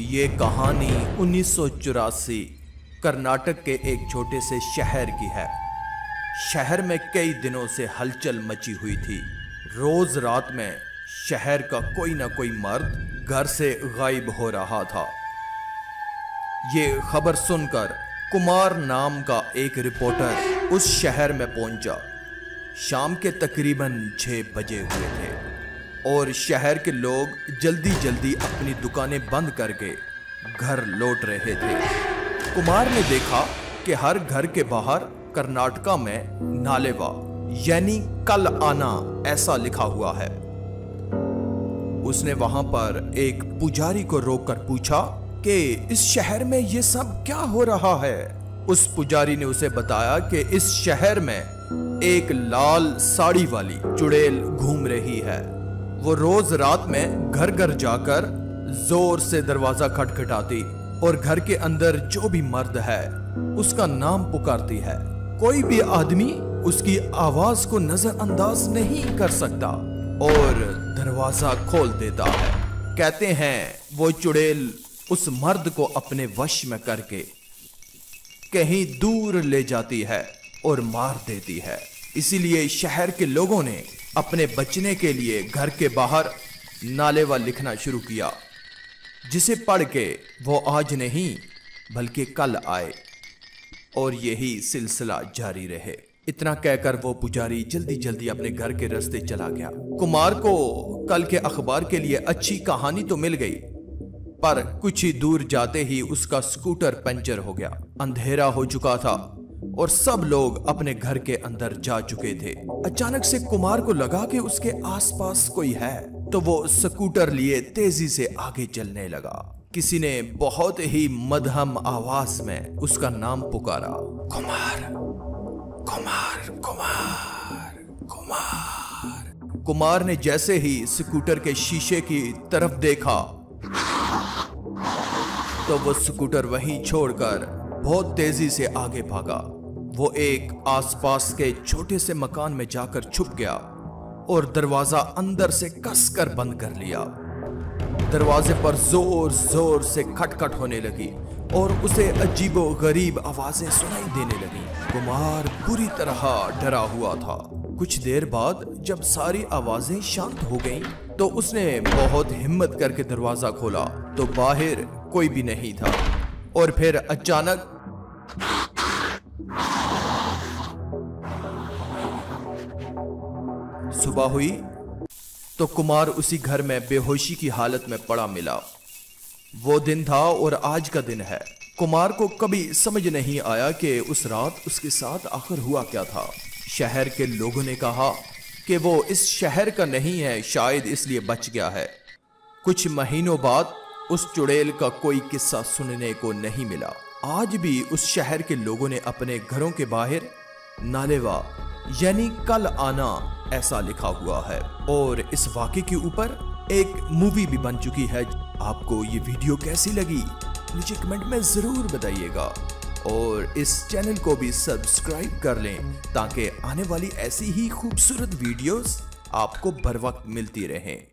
ये कहानी 1984 कर्नाटक के एक छोटे से शहर की है। शहर में कई दिनों से हलचल मची हुई थी। रोज रात में शहर का कोई ना कोई मर्द घर से गायब हो रहा था। ये खबर सुनकर कुमार नाम का एक रिपोर्टर उस शहर में पहुंचा। शाम के तकरीबन 6 बजे हुए थे और शहर के लोग जल्दी जल्दी अपनी दुकानें बंद करके घर लौट रहे थे। कुमार ने देखा कि हर घर के बाहर कर्नाटका में नालेवा यानी कल आना ऐसा लिखा हुआ है। उसने वहां पर एक पुजारी को रोककर पूछा कि इस शहर में ये सब क्या हो रहा है। उस पुजारी ने उसे बताया कि इस शहर में एक लाल साड़ी वाली चुड़ैल घूम रही है। वो रोज रात में घर घर जाकर जोर से दरवाजा खटखटाती और घर के अंदर जो भी मर्द है उसका नाम पुकारती है। कोई भी आदमी उसकी आवाज को नजरअंदाज नहीं कर सकता और दरवाजा खोल देता है। कहते हैं वो चुड़ैल उस मर्द को अपने वश में करके कहीं दूर ले जाती है और मार देती है। इसीलिए शहर के लोगों ने अपने बचने के लिए घर के बाहर नालेवा लिखना शुरू किया, जिसे पढ़ के वो आज नहीं बल्कि कल आए और यही सिलसिला जारी रहे। इतना कहकर वो पुजारी जल्दी जल्दी अपने घर के रास्ते चला गया। कुमार को कल के अखबार के लिए अच्छी कहानी तो मिल गई, पर कुछ ही दूर जाते ही उसका स्कूटर पंचर हो गया। अंधेरा हो चुका था और सब लोग अपने घर के अंदर जा चुके थे। अचानक से कुमार को लगा कि उसके आसपास कोई है, तो वो स्कूटर लिए तेजी से आगे चलने लगा। किसी ने बहुत ही मध्यम आवाज में उसका नाम पुकारा, कुमार कुमार कुमार कुमार। कुमार ने जैसे ही स्कूटर के शीशे की तरफ देखा तो वो स्कूटर वहीं छोड़कर बहुत तेजी से आगे भागा। वो एक आसपास के छोटे से मकान में जाकर छुप गया और दरवाजा अंदर से कसकर बंद कर लिया। दरवाजे पर जोर जोर से खटखट होने लगी और उसे अजीबो गरीब आवाजें सुनाई देने लगी। कुमार बुरी तरह डरा हुआ था। कुछ देर बाद जब सारी आवाजें शांत हो गईं, तो उसने बहुत हिम्मत करके दरवाजा खोला तो बाहर कोई भी नहीं था। और फिर अचानक सुबह हुई तो कुमार उसी घर में बेहोशी की हालत में पड़ा मिला। वो दिन था और आज का दिन है। कुमार को कभी समझ नहीं आया कि उस रात उसके साथ आखिर हुआ क्या था। शहर के लोगों ने कहा कि वो इस शहर का नहीं है, शायद इसलिए बच गया है। कुछ महीनों बाद उस चुड़ैल का कोई किस्सा सुनने को नहीं मिला। आज भी उस शहर के लोगों ने अपने घरों के बाहर नालेवा यानी कल आना ऐसा लिखा हुआ है और इस वाक़े के ऊपर एक मूवी भी बन चुकी है। आपको ये वीडियो कैसी लगी नीचे कमेंट में जरूर बताइएगा और इस चैनल को भी सब्सक्राइब कर लें ताकि आने वाली ऐसी ही खूबसूरत वीडियोस आपको बर वक्त मिलती रहें।